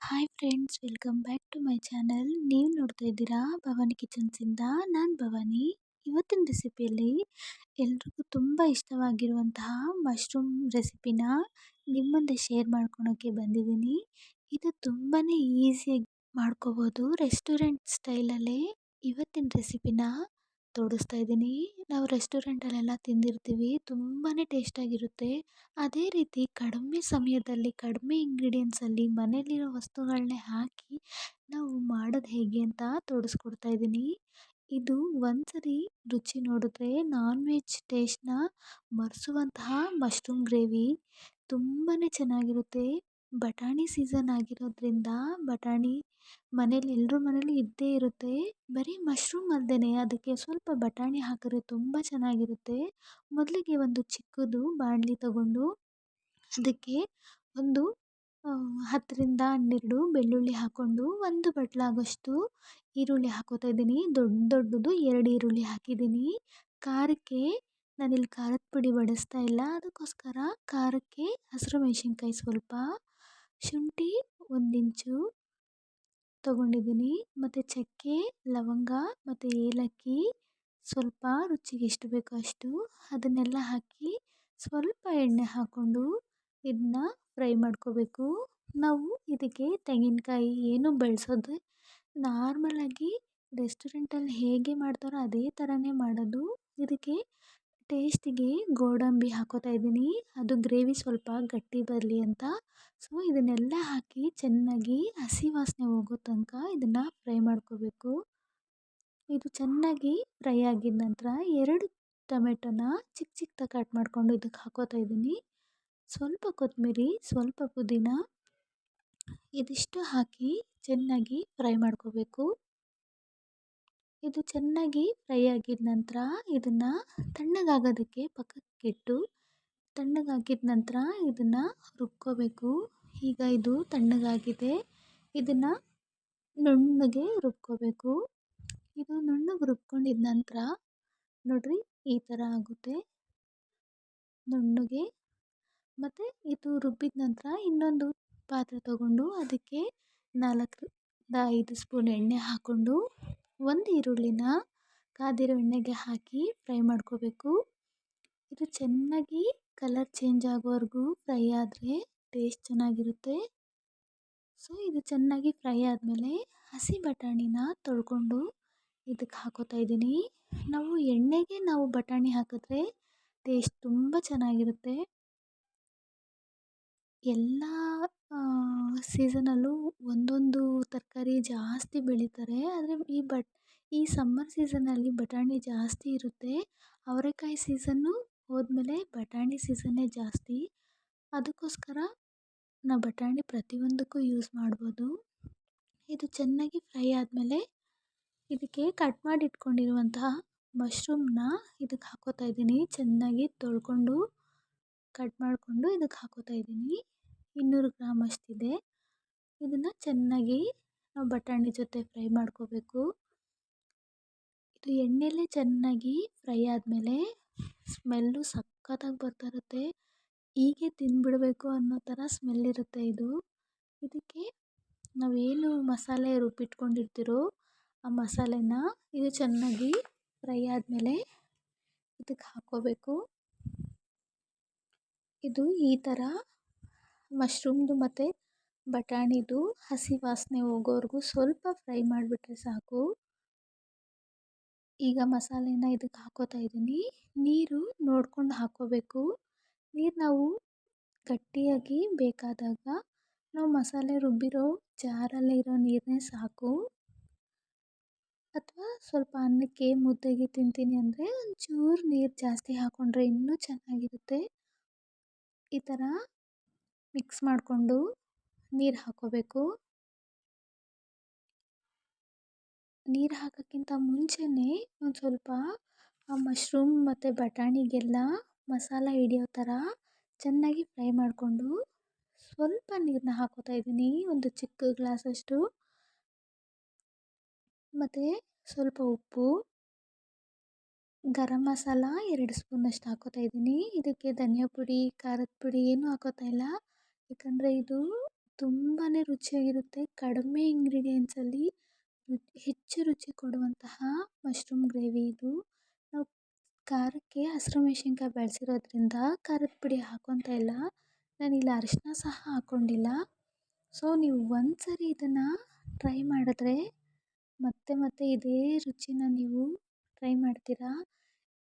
Hi friends, welcome back to my channel. ನೀವು ನೋಡ್ತಾ ಇದ್ದೀರಾ ಭವಾನಿ ಕಿಚನ್ಸಿಂದ. ನಾನು ಭವಾನಿ. ಇವತ್ತಿನ ರೆಸಿಪಿಯಲ್ಲಿ ಎಲ್ರಿಗೂ ತುಂಬ ಇಷ್ಟವಾಗಿರುವಂತಹ ಮಶ್ರೂಮ್ ರೆಸಿಪಿನ ನಿಮ್ಮ ಮುಂದೆ ಶೇರ್ ಮಾಡ್ಕೊಳೋಕ್ಕೆ ಬಂದಿದ್ದೀನಿ. ಇದು ತುಂಬಾ ಈಸಿಯಾಗಿ ಮಾಡ್ಕೋಬೋದು. ರೆಸ್ಟೋರೆಂಟ್ ಸ್ಟೈಲಲ್ಲೇ ಇವತ್ತಿನ ರೆಸಿಪಿನ ತೋರಿಸ್ತಾ ಇದ್ದೀನಿ. ನಾವು ರೆಸ್ಟೋರೆಂಟಲ್ಲೆಲ್ಲ ತಿಂದಿರ್ತೀವಿ, ತುಂಬಾ ಟೇಸ್ಟಾಗಿರುತ್ತೆ. ಅದೇ ರೀತಿ ಕಡಿಮೆ ಸಮಯದಲ್ಲಿ ಕಡಿಮೆ ಇಂಗ್ರೀಡಿಯೆಂಟ್ಸಲ್ಲಿ ಮನೆಯಲ್ಲಿರೋ ವಸ್ತುಗಳನ್ನೇ ಹಾಕಿ ನಾವು ಮಾಡೋದು ಹೇಗೆ ಅಂತ ತೋರಿಸ್ಕೊಡ್ತಾ ಇದ್ದೀನಿ. ಇದು ಒಂದ್ಸರಿ ರುಚಿ ನೋಡಿದ್ರೆ ನಾನ್ ವೆಜ್ ಟೇಸ್ಟ್ನ ಮರೆಸುವಂತಹ ಮಶ್ರೂಮ್ ಗ್ರೇವಿ ತುಂಬಾ ಚೆನ್ನಾಗಿರುತ್ತೆ. ಬಟಾಣಿ ಸೀಸನ್ ಆಗಿರೋದ್ರಿಂದ ಬಟಾಣಿ ಮನೇಲಿ ಎಲ್ಲರ ಮನೇಲಿ ಇದ್ದೇ ಇರುತ್ತೆ. ಬರೀ ಮಶ್ರೂಮ್ ಅಲ್ಲದೇ ಅದಕ್ಕೆ ಸ್ವಲ್ಪ ಬಟಾಣಿ ಹಾಕಿದ್ರೆ ತುಂಬ ಚೆನ್ನಾಗಿರುತ್ತೆ. ಮೊದಲಿಗೆ ಒಂದು ಚಿಕ್ಕದು ಬಾಣಲಿ ತಗೊಂಡು ಅದಕ್ಕೆ ಒಂದು 10ರಿಂದ 12 ಬೆಳ್ಳುಳ್ಳಿ ಹಾಕ್ಕೊಂಡು ಒಂದು ಬಟ್ಲಾಗೋಷ್ಟು ಈರುಳ್ಳಿ ಹಾಕೋತಾ ಇದ್ದೀನಿ. ದೊಡ್ಡದು 2 ಈರುಳ್ಳಿ ಹಾಕಿದ್ದೀನಿ. ಖಾರಕ್ಕೆ ನಾನಿಲ್ಲಿ ಖಾರದ ಪುಡಿ ಬಳಸ್ತಾ ಇಲ್ಲ, ಅದಕ್ಕೋಸ್ಕರ ಖಾರಕ್ಕೆ ಹಸಿರು ಮೆಣಸಿನ್ಕಾಯಿ ಸ್ವಲ್ಪ, ಶುಂಠಿ 1 ಇಂಚು ತೊಗೊಂಡಿದ್ದೀನಿ, ಮತ್ತು ಚಕ್ಕೆ, ಲವಂಗ ಮತ್ತು ಏಲಕ್ಕಿ ಸ್ವಲ್ಪ ರುಚಿಗೆ ಎಷ್ಟು ಬೇಕೋ ಅಷ್ಟು ಅದನ್ನೆಲ್ಲ ಹಾಕಿ ಸ್ವಲ್ಪ ಎಣ್ಣೆ ಹಾಕ್ಕೊಂಡು ಇದನ್ನ ಫ್ರೈ ಮಾಡ್ಕೋಬೇಕು. ನಾವು ಇದಕ್ಕೆ ತೆಂಗಿನಕಾಯಿ ಏನು ಬಳಸೋದು ನಾರ್ಮಲಾಗಿ ರೆಸ್ಟೋರೆಂಟಲ್ಲಿ ಹೇಗೆ ಮಾಡ್ತಾರೋ ಅದೇ ಥರನೇ ಮಾಡೋದು. ಇದಕ್ಕೆ ಟೇಸ್ಟಿಗೆ ಗೋಡಂಬಿ ಹಾಕೋತಾ ಇದ್ದೀನಿ, ಅದು ಗ್ರೇವಿ ಸ್ವಲ್ಪ ಗಟ್ಟಿ ಬರಲಿ ಅಂತ. ಸೊ ಇದನ್ನೆಲ್ಲ ಹಾಕಿ ಚೆನ್ನಾಗಿ ಹಸಿ ವಾಸನೆ ಹೋಗೋ ತನಕ ಇದನ್ನು ಫ್ರೈ ಮಾಡ್ಕೋಬೇಕು. ಇದು ಚೆನ್ನಾಗಿ ಫ್ರೈ ಆಗಿದ ನಂತರ 2 ಟೊಮೆಟೊನ ಚಿಕ್ಕದಾಗಿ ಕಟ್ ಮಾಡಿಕೊಂಡು ಇದಕ್ಕೆ ಹಾಕೋತಾ ಇದ್ದೀನಿ. ಸ್ವಲ್ಪ ಕೊತ್ತಂಬರಿ, ಸ್ವಲ್ಪ ಪುದೀನ ಇದಿಷ್ಟು ಹಾಕಿ ಚೆನ್ನಾಗಿ ಫ್ರೈ ಮಾಡ್ಕೋಬೇಕು. ಇದು ಚೆನ್ನಾಗಿ ಫ್ರೈ ಆಗಿದ ನಂತರ ಇದನ್ನು ತಣ್ಣಗಾಗೋದಕ್ಕೆ ಪಕ್ಕಕ್ಕಿಟ್ಟು ತಣ್ಣಗಾಗಿದ ನಂತರ ಇದನ್ನು ರುಬ್ಕೋಬೇಕು. ಈಗ ಇದು ತಣ್ಣಗಾಗಿದೆ, ಇದನ್ನು ನುಣ್ಣಗೆ ರುಬ್ಕೋಬೇಕು. ಇದು ನುಣ್ಣಗೆ ರುಬ್ಕೊಂಡಿದ ನಂತರ ನೋಡ್ರಿ ಈ ಥರ ಆಗುತ್ತೆ ನುಣ್ಣಗೆ. ಮತ್ತು ಇದು ರುಬ್ಬಿದ ನಂತರ ಇನ್ನೊಂದು ಪಾತ್ರೆ ತಗೊಂಡು ಅದಕ್ಕೆ 4ರಿಂದ 5 ಸ್ಪೂನ್ ಎಣ್ಣೆ ಹಾಕ್ಕೊಂಡು ಒಂದು ಈರುಳ್ಳಿನ ಕಾದಿರೋ ಎಣ್ಣೆಗೆ ಹಾಕಿ ಫ್ರೈ ಮಾಡ್ಕೋಬೇಕು. ಇದು ಚೆನ್ನಾಗಿ ಕಲರ್ ಚೇಂಜ್ ಆಗೋವರೆಗೂ ಫ್ರೈ ಆದರೆ ಟೇಸ್ಟ್ ಚೆನ್ನಾಗಿರುತ್ತೆ. ಸೊ ಇದು ಚೆನ್ನಾಗಿ ಫ್ರೈ ಆದಮೇಲೆ ಹಸಿ ಬಟಾಣಿನ ತೊಳ್ಕೊಂಡು ಇದಕ್ಕೆ ಹಾಕೋತಾ ಇದ್ದೀನಿ. ನಾವು ಎಣ್ಣೆಗೆ ಬಟಾಣಿ ಹಾಕಿದ್ರೆ ಟೇಸ್ಟ್ ತುಂಬ ಚೆನ್ನಾಗಿರುತ್ತೆ. ಎಲ್ಲ ಸೀಸನಲ್ಲೂ ಒಂದೊಂದು ತರಕಾರಿ ಜಾಸ್ತಿ ಬೆಳೀತಾರೆ, ಆದರೆ ಈ ಸಮ್ಮರ್ ಸೀಸನಲ್ಲಿ ಬಟಾಣಿ ಜಾಸ್ತಿ ಇರುತ್ತೆ. ಅವರೆಕಾಯಿ ಸೀಸನ್ನು ಹೋದ್ಮೇಲೆ ಬಟಾಣಿ ಸೀಸನ್ನೇ ಜಾಸ್ತಿ, ಅದಕ್ಕೋಸ್ಕರ ನಾವು ಬಟಾಣಿ ಪ್ರತಿಯೊಂದಕ್ಕೂ ಯೂಸ್ ಮಾಡ್ಬೋದು. ಇದು ಚೆನ್ನಾಗಿ ಫ್ರೈ ಆದಮೇಲೆ ಇದಕ್ಕೆ ಕಟ್ ಮಾಡಿ ಇಟ್ಕೊಂಡಿರುವಂತಹ ಮಶ್ರೂಮ್ನ ಇದಕ್ಕೆ ಹಾಕೋತಾ ಇದ್ದೀನಿ. ಚೆನ್ನಾಗಿ ತೊಳ್ಕೊಂಡು ಕಟ್ ಮಾಡಿಕೊಂಡು ಇದಕ್ಕೆ ಹಾಕೋತಾ ಇದ್ದೀನಿ. 200 ಗ್ರಾಮ್ ಅಷ್ಟಿದೆ. ಇದನ್ನು ಚೆನ್ನಾಗಿ ನಾವು ಬಟಾಣಿ ಜೊತೆ ಫ್ರೈ ಮಾಡ್ಕೋಬೇಕು. ಇದು ಎಣ್ಣೆಲೇ ಚೆನ್ನಾಗಿ ಫ್ರೈ ಆದಮೇಲೆ ಸ್ಮೆಲ್ಲು ಸಖತ್ತಾಗಿ ಬರ್ತಾ ಇರುತ್ತೆ. ಹೀಗೆ ತಿಂದ್ಬಿಡಬೇಕು ಅನ್ನೋ ಥರ ಸ್ಮೆಲ್ ಇರುತ್ತೆ ಇದು. ಇದಕ್ಕೆ ನಾವೇನು ಮಸಾಲೆ ರುಬ್ಬಿಟ್ಕೊಂಡಿರ್ತೀರೋ ಆ ಮಸಾಲೆನ ಇದು ಚೆನ್ನಾಗಿ ಫ್ರೈ ಆದಮೇಲೆ ಇದಕ್ಕೆ ಹಾಕ್ಕೋಬೇಕು. ಇದು ಈ ಥರ ಮಶ್ರೂಮ್ದು ಮತ್ತು ಬಟಾಣಿದು ಹಸಿ ವಾಸನೆ ಹೋಗೋವರೆಗೂ ಸ್ವಲ್ಪ ಫ್ರೈ ಮಾಡಿಬಿಟ್ರೆ ಸಾಕು. ಈಗ ಮಸಾಲೆನ ಇದಕ್ಕೆ ಹಾಕೋತಾ ಇದ್ದೀನಿ. ನೀರು ನೋಡ್ಕೊಂಡು ಹಾಕ್ಕೋಬೇಕು. ನೀರು ನಾವು ಗಟ್ಟಿಯಾಗಿ ಬೇಕಾದಾಗ ನಾವು ಮಸಾಲೆ ರುಬ್ಬಿರೋ ಜಾರಲ್ಲಿರೋ ನೀರೇ ಸಾಕು. ಅಥವಾ ಸ್ವಲ್ಪ ಅನ್ನಕ್ಕೆ ಮುದ್ದೆಗೆ ತಿಂತೀನಿ ಅಂದರೆ ಒಂಚೂರು ನೀರು ಜಾಸ್ತಿ ಹಾಕ್ಕೊಂಡ್ರೆ ಇನ್ನೂ ಚೆನ್ನಾಗಿರುತ್ತೆ. ಈ ಥರ ಮಿಕ್ಸ್ ಮಾಡಿಕೊಂಡು ನೀರು ಹಾಕ್ಕೋಬೇಕು. ನೀರು ಹಾಕೋಕ್ಕಿಂತ ಮುಂಚೆನೇ ಒಂದು ಸ್ವಲ್ಪ ಆ ಮಶ್ರೂಮ್ ಮತ್ತು ಬಟಾಣಿಗೆಲ್ಲ ಮಸಾಲ ಹಿಡಿಯೋ ಥರ ಚೆನ್ನಾಗಿ ಫ್ರೈ ಮಾಡಿಕೊಂಡು ಸ್ವಲ್ಪ ನೀರನ್ನ ಹಾಕೋತಾ ಇದ್ದೀನಿ, ಒಂದು ಚಿಕ್ಕ ಗ್ಲಾಸಷ್ಟು. ಮತ್ತು ಸ್ವಲ್ಪ ಉಪ್ಪು, ಗರಂ ಮಸಾಲ 2 ಸ್ಪೂನಷ್ಟು ಹಾಕೋತಾ ಇದ್ದೀನಿ. ಇದಕ್ಕೆ ಧನಿಯಾ ಪುಡಿ, ಖಾರದ ಪುಡಿ ಏನೂ ಹಾಕೋತಾ ಇಲ್ಲ, ಯಾಕಂದರೆ ಇದು ತುಂಬಾ ರುಚಿಯಾಗಿರುತ್ತೆ. ಕಡಿಮೆ ಇಂಗ್ರೀಡಿಯೆಂಟ್ಸಲ್ಲಿ ಹೆಚ್ಚು ರುಚಿ ಕೊಡುವಂತಹ ಮಶ್ರೂಮ್ ಗ್ರೇವಿ ಇದು. ನಾವು ಖಾರಕ್ಕೆ ಹಸಿರು ಮೆಣಸಿನ್ಕಾಯಿ ಬಳಸಿರೋದ್ರಿಂದ ಖಾರದ ಪುಡಿ ಹಾಕೊತಾ ಇಲ್ಲ. ನಾನಿಲ್ಲಿ ಅರಿಶಿನ ಸಹ ಹಾಕ್ಕೊಂಡಿಲ್ಲ. ಸೊ ನೀವು ಒಂದ್ಸರಿ ಇದನ್ನು ಟ್ರೈ ಮಾಡಿದ್ರೆ ಮತ್ತೆ ಮತ್ತೆ ಇದೇ ರುಚಿನ ನೀವು ಟ್ರೈ ಮಾಡ್ತೀರಾ.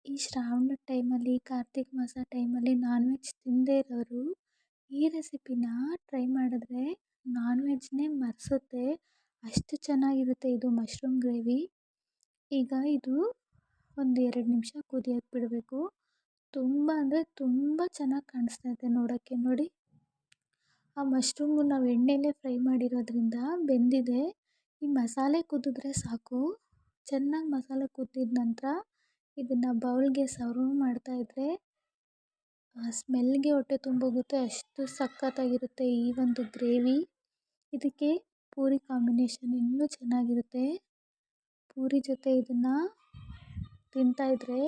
ಈ ಶ್ರಾವಣದ ಟೈಮಲ್ಲಿ, ಕಾರ್ತಿಕ ಮಾಸ ಟೈಮಲ್ಲಿ ನಾನ್ ವೆಜ್ ತಿನ್ನದೇ ಇರೋರು ಈ ರೆಸಿಪಿನ ಟ್ರೈ ಮಾಡಿದ್ರೆ ನಾನ್ ವೆಜ್ನೇ ಮರೆಸುತ್ತೆ. ಅಷ್ಟು ಚೆನ್ನಾಗಿರುತ್ತೆ ಇದು ಮಶ್ರೂಮ್ ಗ್ರೇವಿ. ಈಗ ಇದು ಒಂದು 2 ನಿಮಿಷ ಕುದಿಯೋಕ್ಕೆ ಬಿಡಬೇಕು. ತುಂಬ ಅಂದರೆ ತುಂಬ ಚೆನ್ನಾಗಿ ಕಾಣಿಸ್ತಾ ಇದೆ ನೋಡೋಕ್ಕೆ. ನೋಡಿ, ಆ ಮಶ್ರೂಮು ನಾವು ಎಣ್ಣೆಲೇ ಫ್ರೈ ಮಾಡಿರೋದ್ರಿಂದ ಬೆಂದಿದೆ. ಈ ಮಸಾಲೆ ಕುದಿದ್ರೆ ಸಾಕು. ಚೆನ್ನಾಗಿ ಮಸಾಲೆ ಕುದ್ದಿದ ನಂತರ ಇದನ್ನು ಬೌಲ್ಗೆ ಸರ್ವ್ ಮಾಡ್ತಾಯಿದ್ರೆ ಸ್ಮೆಲ್ಗೆ ಹೊಟ್ಟೆ ತುಂಬೋಗುತ್ತೆ. ಅಷ್ಟು ಸಖತ್ತಾಗಿರುತ್ತೆ ಈ ಒಂದು ಗ್ರೇವಿ. ಇದಕ್ಕೆ ಪೂರಿ ಕಾಂಬಿನೇಷನ್ ಇನ್ನೂ ಚೆನ್ನಾಗಿರುತ್ತೆ. ಪೂರಿ ಜೊತೆ ಇದನ್ನು ತಿಂತಾಯಿದ್ರೆ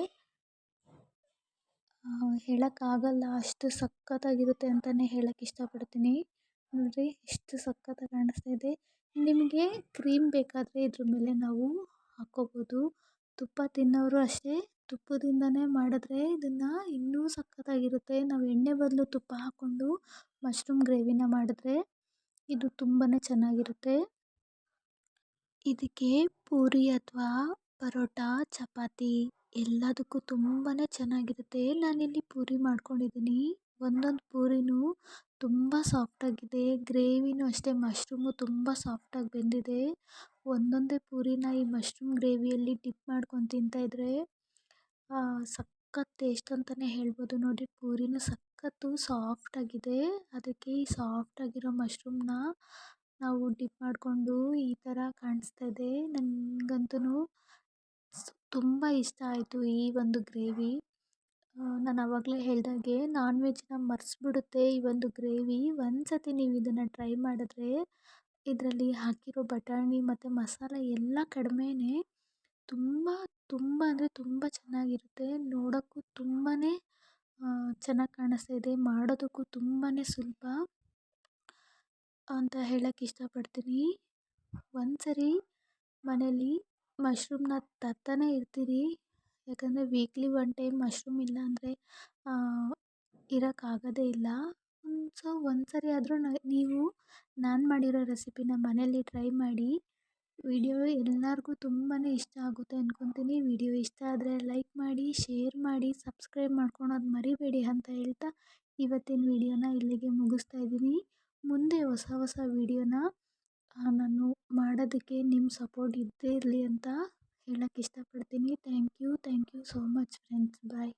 ಹೇಳೋಕ್ಕಾಗಲ್ಲ, ಅಷ್ಟು ಸಖತ್ತಾಗಿರುತ್ತೆ ಅಂತಲೇ ಹೇಳೋಕ್ಕೆ ಇಷ್ಟಪಡ್ತೀನಿ. ನೋಡಿರಿ ಎಷ್ಟು ಸಖತ್ತಾಗಿ ಕಾಣಿಸ್ತಾ ಇದೆ. ನಿಮಗೆ ಕ್ರೀಮ್ ಬೇಕಾದರೆ ಇದ್ರ ಮೇಲೆ ನಾವು ಹಾಕ್ಕೋಬೋದು. ತುಪ್ಪ ತಿನ್ನೋರು ಅಷ್ಟೇ, ತುಪ್ಪದಿಂದನೇ ಮಾಡಿದ್ರೆ ಇದನ್ನು ಇನ್ನೂ ಸಖತ್ತಾಗಿರುತ್ತೆ. ನಾವು ಎಣ್ಣೆ ಬದಲು ತುಪ್ಪ ಹಾಕ್ಕೊಂಡು ಮಶ್ರೂಮ್ ಗ್ರೇವಿನ ಮಾಡಿದ್ರೆ ಇದು ತುಂಬಾ ಚೆನ್ನಾಗಿರುತ್ತೆ. ಇದಕ್ಕೆ ಪೂರಿ ಅಥವಾ ಪರೋಟ, ಚಪಾತಿ ಎಲ್ಲದಕ್ಕೂ ತುಂಬಾ ಚೆನ್ನಾಗಿರುತ್ತೆ. ನಾನಿಲ್ಲಿ ಪೂರಿ ಮಾಡ್ಕೊಂಡಿದ್ದೀನಿ. ಒಂದೊಂದು ಪೂರಿನೂ ತುಂಬ ಸಾಫ್ಟಾಗಿದೆ. ಗ್ರೇವಿನೂ ಅಷ್ಟೇ, ಮಶ್ರೂಮು ತುಂಬ ಸಾಫ್ಟಾಗಿ ಬೆಂದಿದೆ. ಒಂದೊಂದೇ ಪೂರಿನ ಈ ಮಶ್ರೂಮ್ ಗ್ರೇವಿಯಲ್ಲಿ ಡಿಪ್ ಮಾಡ್ಕೊಂಡು ತಿಂತಾಯಿದ್ರೆ ಸಖತ್ ಟೇಸ್ಟ್ ಅಂತಲೇ ಹೇಳ್ಬೋದು. ನೋಡಿ, ಪೂರಿನೂ ಸಖತ್ತು ಸಾಫ್ಟಾಗಿದೆ. ಅದಕ್ಕೆ ಈ ಸಾಫ್ಟಾಗಿರೋ ಮಶ್ರೂಮ್ನ ನಾವು ಡಿಪ್ ಮಾಡಿಕೊಂಡು ಈ ಥರ ಕಾಣಿಸ್ತಾ ಇದೆ. ನನಗಂತೂ ತುಂಬ ಇಷ್ಟ ಆಯಿತು ಈ ಒಂದು ಗ್ರೇವಿ. ನಾನು ಆವಾಗಲೇ ಹೇಳ್ದಾಗೆ ನಾನ್ ವೆಜ್ನ ಮರೆಸ್ಬಿಡುತ್ತೆ ಈ ಒಂದು ಗ್ರೇವಿ. ಒಂದ್ಸತಿ ನೀವು ಇದನ್ನು ಟ್ರೈ ಮಾಡಿದ್ರೆ ಇದರಲ್ಲಿ ಹಾಕಿರೋ ಬಟಾಣಿ ಮತ್ತು ಮಸಾಲೆ ಎಲ್ಲ ಕಡಿಮೆನೇ. ತುಂಬ ತುಂಬ ಅಂದರೆ ತುಂಬ ಚೆನ್ನಾಗಿರುತ್ತೆ. ನೋಡೋಕ್ಕೂ ತುಂಬಾ ಚೆನ್ನಾಗಿ ಕಾಣಿಸ್ತಾ ಇದೆ. ಮಾಡೋದಕ್ಕೂ ತುಂಬಾ ಸುಲಭ ಅಂತ ಹೇಳೋಕ್ಕೆ ಇಷ್ಟಪಡ್ತೀನಿ. ಒಂದ್ಸರಿ ಮನೇಲಿ ಮಶ್ರೂಮ್ನ ತರ್ತಾನೆ ಇರ್ತೀರಿ. ಯಾಕಂದರೆ ವೀಕ್ಲಿ 1 ಟೈಮ್ ಮಶ್ರೂಮ್ ಇಲ್ಲ ಅಂದರೆ ಇರೋಕ್ಕಾಗೋದೇ ಇಲ್ಲ. ಸೊ ಒಂದ್ಸರಿ ಆದರೂ ನೀವು ನಾನು ಮಾಡಿರೋ ರೆಸಿಪಿನ ಮನೇಲಿ ಟ್ರೈ ಮಾಡಿ. ವಿಡಿಯೋ ಎಲ್ಲರಿಗೂ ತುಂಬಾ ಇಷ್ಟ ಆಗುತ್ತೆ ಅಂದ್ಕೊತೀನಿ. ವಿಡಿಯೋ ಇಷ್ಟ ಆದರೆ ಲೈಕ್ ಮಾಡಿ, ಶೇರ್ ಮಾಡಿ, ಸಬ್ಸ್ಕ್ರೈಬ್ ಮಾಡ್ಕೊಳೋದು ಮರಿಬೇಡಿ ಅಂತ ಹೇಳ್ತಾ ಇವತ್ತಿನ ವಿಡಿಯೋನ ಇಲ್ಲಿಗೆ ಮುಗಿಸ್ತಾ ಇದ್ದೀನಿ. ಮುಂದೆ ಹೊಸ ಹೊಸ ವಿಡಿಯೋನ ನಾನು ಮಾಡೋದಕ್ಕೆ ನಿಮ್ಮ ಸಪೋರ್ಟ್ ಇದ್ದೇ ಇರಲಿ ಅಂತ ಹೇಳೋಕ್ಕೆ ಇಷ್ಟಪಡ್ತೀನಿ. Thank you so much friends. Bye.